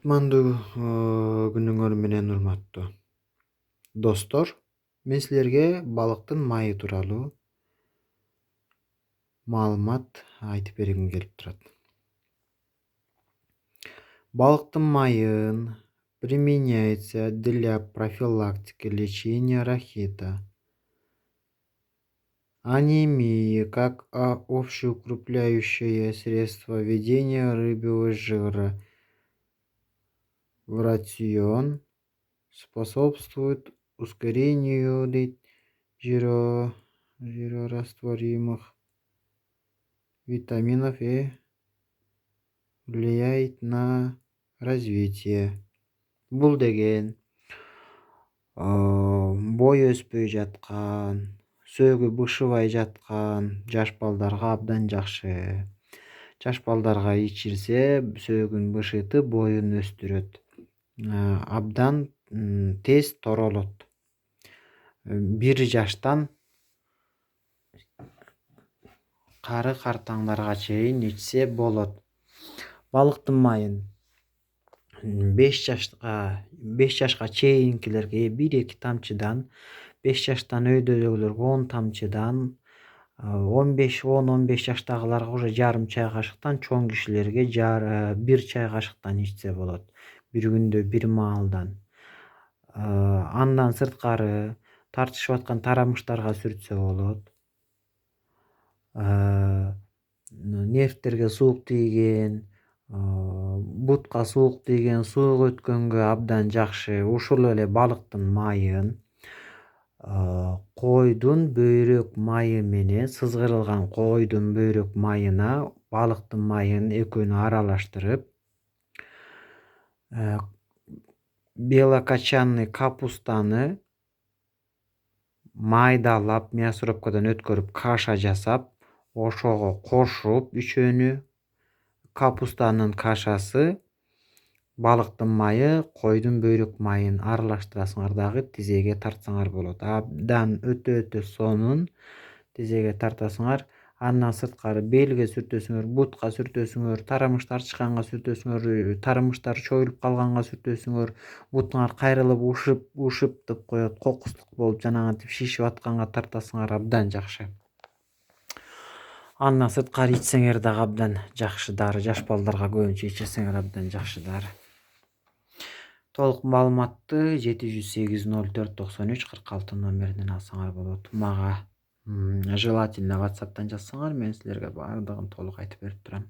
Кутмандуу күнүңөр менен урматтуу достор. Мен силерге балыктын майы тууралуу маалымат айтып бергим келип турат. Балыктын майын применяется для профилактики лечения рахита, анемии как общеукрепляющее средство введения рыбьего жира в рацион, способствует ускорению жирорастворимых витаминов и влияет на развитие. Бул деген бой өспөй жаткан, сөөгү бышыбай жаткан жаш балдарга абдан жакшы. Жаш балдарга ичирсе сөөгүн бышытып, боюн өстүрөт. Абдан тез торолот. 1 жаштан кары картаңдарга чейин ичсе болот. Балыктын майын 5 жашка чейинкилерге 1-2 тамчыдан, 5 жаштан өйдөгөлөргө 10 тамчыдан, 10-15 жаштагыларга уже жарым чай кашыктан, чоң кишилерге 1 чай кашыктан ичсе болот. Bir күндө 1 маалдан. Андан сырткары тартышып аткан тарамыштарга сүртсө болот. Нервтерге суук тийген, бутка суук тийген, суук өткөнгө абдан жакшы. Ушул эле балыктын майын койдун бөйрөк майы менен, сызгырылган койдун бөйрөк майына балыктын майын экөөнү аралаштырып, белокочанный капустаны майдалап, мясорубкадан өткөрүп, каша жасап, ошого кошуп үчөөнү, капустанын кашасы, балыктын майы, койдун бөйрөк майын аралаштырасыңар дагы тизеге тартсаңар болот. Абдан өтө сонун тизеге тартасыңар. Андан сырткары белге сүртөсүңөр, бутка сүртөсүңөр, тарамыштар чыкканга сүртөсүңөр, тарамыштар чоюлуп калганга сүртөсүңөр, бутуңар кайрылып ушып коет, кокустук болуп жанагынтип шишип атканга тартасыңар, абдан жакшы. Андан сырткары ичсеңер дагы абдан жакшы дары, жаш балдарга көбүнчө ичирсеңер абдан жакшы дары. Толук маалыматты 708-04-93-46 номеринен алсаңар болот. Мага желательно WhatsApp'тан жазсаңар, мен силерге баардыгын толук айтып берип турам.